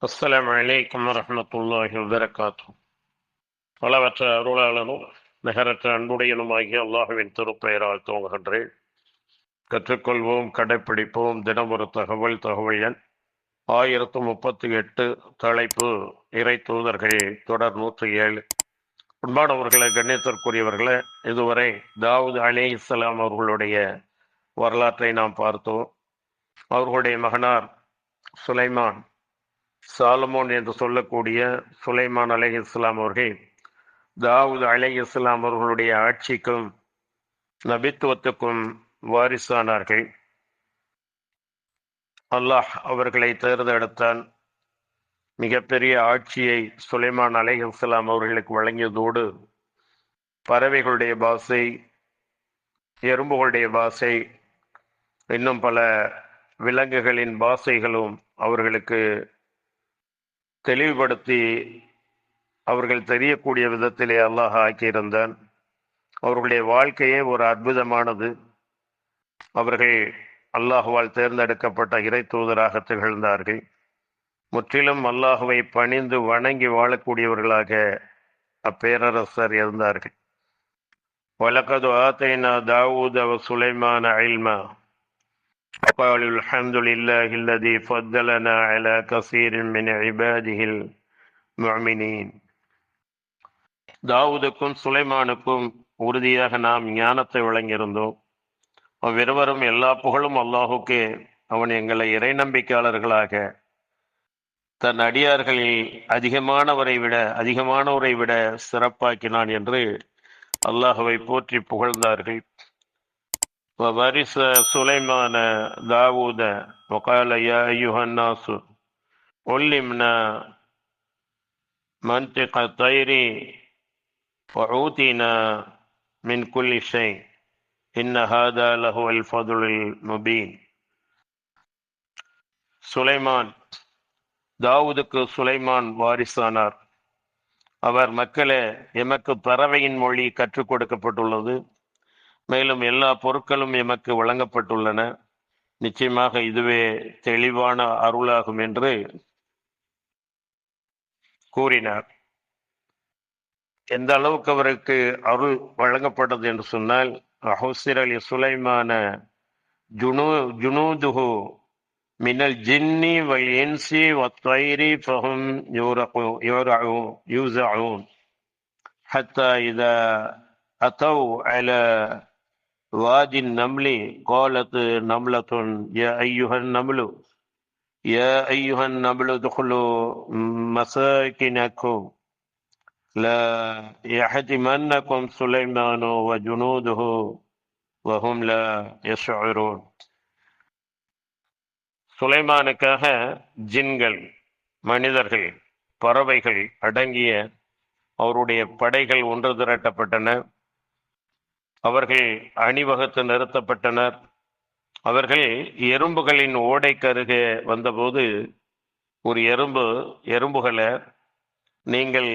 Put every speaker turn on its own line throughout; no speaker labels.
அஸ்ஸலாமு அலைக்கும் வரஹ்மத்துல்லாஹி வபரகாத்துஹு. அளவற்ற அருளாளனும் நிகரற்ற அன்புடையனுமாகிய அல்லாஹுவின் திருப்பெயரால் துவங்குகின்றேன். கற்றுக்கொள்வோம், கடைப்பிடிப்போம். தினம் ஒரு தகவல் எண் 1038. தலைப்பு இறை தூதர்கள், தொடர் 107. அன்பானவர்களை, கண்ணியத்திற்குரியவர்களே, இதுவரை தாவூத் அலைஹிஸ்ஸலாம் அவர்களுடைய வரலாற்றை நாம் பார்த்தோம். அவர்களுடைய மகனார் சுலைமான், சாலமோன் என்று சொல்லக்கூடிய சுலைமான் அலைஹிஸ்ஸலாம் அவர்கள் தாவூத் அலைஹிஸ்ஸலாம் அவர்களுடைய ஆட்சிக்கும் நபித்துவத்துக்கும் வாரிசானார்கள். அல்லாஹ் அவர்களை தேர்ந்தெடுத்தான். மிகப்பெரிய ஆட்சியை சுலைமான் அலைஹிஸ்ஸலாம் அவர்களுக்கு வழங்கியதோடு பறவைகளுடைய பாஷை, எறும்புகளுடைய பாஷை, இன்னும் பல விலங்குகளின் பாஷைகளும் அவர்களுக்கு தெளிவுபடுத்தி அவர்கள் தெரியக்கூடிய விதத்திலே அல்லாஹ் ஆக்கியிருந்தான். அவர்களுடைய வாழ்க்கையே ஒரு அற்புதமானது. அவர்கள் அல்லாஹுவால் தேர்ந்தெடுக்கப்பட்ட இறை தூதராக திகழ்ந்தார்கள். முற்றிலும் அல்லாஹுவை பணிந்து வணங்கி வாழக்கூடியவர்களாக அப்பேரரசர் இருந்தார்கள். வலகது ஆத்தைனா தாவூத வ சுலைமான இல்மா وقالوا الحمد لله الذي فضلنا على كثير من عباده المؤمنين. தாவூதுக்கும் சுலைமானுக்கும் உறுதியாக நாம் ஞானத்தை வழங்கியிருந்தோம். அவ்விருவரும் எல்லா புகழும் அல்லாஹுக்கு. அவன் எங்களை இறை நம்பிக்கையாளர்களாக தன் அடியார்களில் அதிகமானவரை விட சிறப்பாக்கினான் என்று அல்லாஹுவை போற்றி புகழ்ந்தார்கள். وورث سليمان داود وقال يا أيها الناس علمنا منطق الطير وأوتينا من كل شيء إن هذا لهو الفضل المبين. சுலைமான், தாவூதுக்கு சுலைமான் வாரிசானார். அவர், மக்களே, எமக்கு பறவையின் மொழி கற்றுக் கொடுக்கப்பட்டுள்ளது. மேலும் எல்லா பொருட்களும் எமக்கு வழங்கப்பட்டுள்ளன. நிச்சயமாக இதுவே தெளிவான அருளாகும் என்று கூறினார். எந்த அளவுக்கு அவருக்கு அருள் வழங்கப்பட்டது என்று சொன்னால், அஹுசிர் அலி சுலைமான ஜுனூதுஹு மினல் ஜின்னி வல் இன்சி வத்வைரி ஃபஹும் யூஸஊன் ஹத்தா இதா அத்தௌ அலா وادي النمل قالت نملة يا أيها النمل ادخلوا مساكنكم لا يحطمنكم سليمان وجنوده وهم لا يشعرون. சுலைமானுக்காக ஜின்கள், மனிதர்கள், பறவைகள் அடங்கிய அவருடைய படைகள் ஒன்று திரட்டப்பட்டன. அவர்கள் அணிவகுத்து நிறுத்தப்பட்டனர். அவர்கள் எறும்புகளின் ஓடைக்கருகே வந்தபோது ஒரு எறும்புகளை, நீங்கள்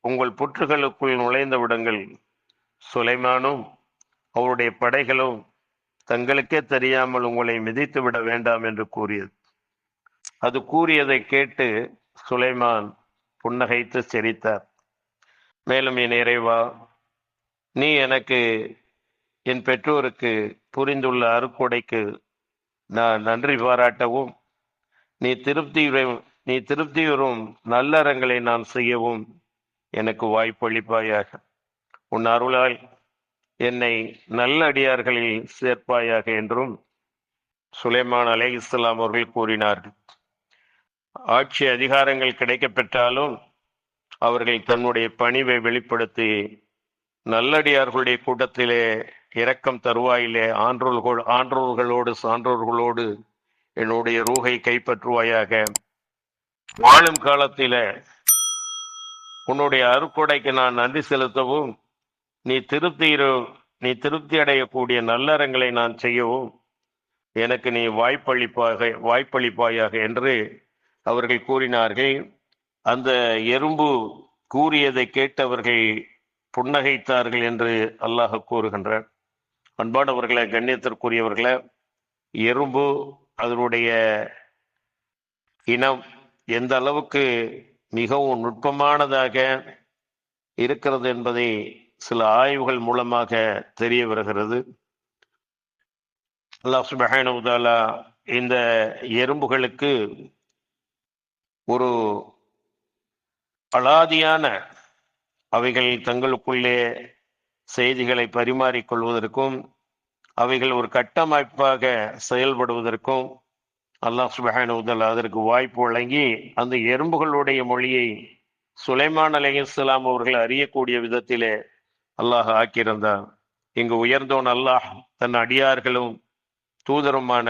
உங்கள் புற்றுகளுக்குள் நுழைந்து விடுங்கள், சுலைமானும் அவருடைய படைகளும் தங்களுக்கே தெரியாமல் உங்களை மிதித்து விட வேண்டாம் என்று கூறியது. அது கூறியதை கேட்டு சுலைமான் புன்னகைத்து சிரித்தார். மேலும், என் இறைவா, நீ எனக்கு, என் பெற்றோருக்கு புரிந்துள்ள அருக்கொடைக்கு நான் நன்றி பாராட்டவும், நீ திருப்தியுறும் நல்லறங்களை நான் செய்யவும் எனக்கு வாய்ப்பளிப்பாயாக. உன் அருளால் என்னை நல்ல அடியார்களில் சேர்ப்பாயாக என்றும் சுலைமான் அலைஹிஸ்ஸலாம் அவர்கள் கூறினார்கள். ஆட்சி அதிகாரங்கள் கிடைக்கப்பெற்றாலும் அவர்கள் தன்னுடைய பணிவை வெளிப்படுத்தி நல்லடியார்களுடைய கூட்டத்திலே இரக்கம் தருவாயிலே ஆன்றோர்களோடு சான்றோர்களோடு என்னுடைய ரூஹை கைப்பற்றுவாயாக. வாழும் காலத்தில உன்னுடைய அருக்கொடைக்கு நான் நன்றி செலுத்தவும், நீ திருப்தி அடையக்கூடிய நல்லறங்களை நான் செய்யவும் எனக்கு நீ வாய்ப்பளிப்பாயாக என்று அவர்கள் கூறினார்கள். அந்த எறும்பு கூறியதை கேட்டவர்கள் புன்னகைத்தார்கள் என்று அல்லாஹ் கூறுகின்றார். அன்பானவர்களே, கண்ணியத்திற்குரியவர்களே, எறும்பு அதனுடைய இனம் எந்த அளவுக்கு மிகவும் நுட்பமானதாக இருக்கிறது என்பதை சில ஆய்வுகள் மூலமாக தெரிய வருகிறது. அல்லாஹ் சுப்ஹானஹு வ தஆலா இந்த எறும்புகளுக்கு ஒரு அலாதியான அவைகள் தங்களுக்குள்ளே செய்திகளை பரிமாறிக்கொள்வதற்கும் அவைகள் ஒரு கட்டமைப்பாக செயல்படுவதற்கும் அல்லாஹ் சுப்ஹானஹு வ தஆலா அதற்கு வாய்ப்பு வழங்கி அந்த எறும்புகளுடைய மொழியை சுலைமான் அலைஹிஸ்ஸலாம் அவர்கள் அறியக்கூடிய விதத்திலே அல்லாஹ் ஆக்கியிருந்தார். இங்கு உயர்ந்தோன் அல்லாஹ் தன் அடியார்களும் தூதருமான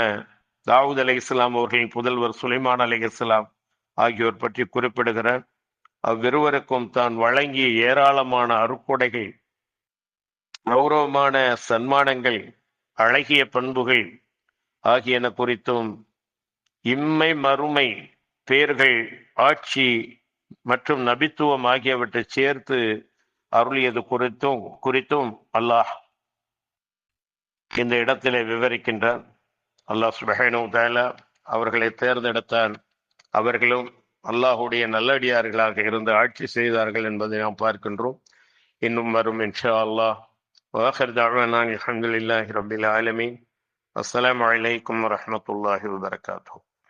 தாவூத் அலைஹிஸ்ஸலாம் அவர்களின் புதல்வர் சுலைமான் அலைஹிஸ்ஸலாம் ஆகியோர் பற்றி குறிப்பிடுகிறார். அவ்விருவருக்கும் தான் வழங்கிய ஏராளமான அருட்கொடைகள், கௌரவமான சன்மானங்கள், அழகிய பண்புகள் ஆகியன குறித்தும் இம்மை மறுமை பேர்கள், ஆட்சி மற்றும் நபித்துவம் ஆகியவற்றை சேர்த்து அருளியது குறித்தும் அல்லாஹ் இந்த இடத்திலே விவரிக்கின்றார். அல்லாஹ் சுப்ஹானஹு வ தஆலா அவர்களை தேர்ந்தெடுத்தான். அவர்களும் அல்லாஹுடைய நல்லடியார்களாக இருந்து ஆட்சி செய்தார்கள் என்பதை நாம் பார்க்கின்றோம். இன்னும் வரும் இன்ஷா அல்லாஹ். வாஹிர் தஅவானா அல்ஹம்துலில்லாஹி ரப்பில் ஆலமீன். அஸ்ஸலாமு அலைக்கும் வரஹ்மத்துல்லாஹி வபரகாத்துஹு.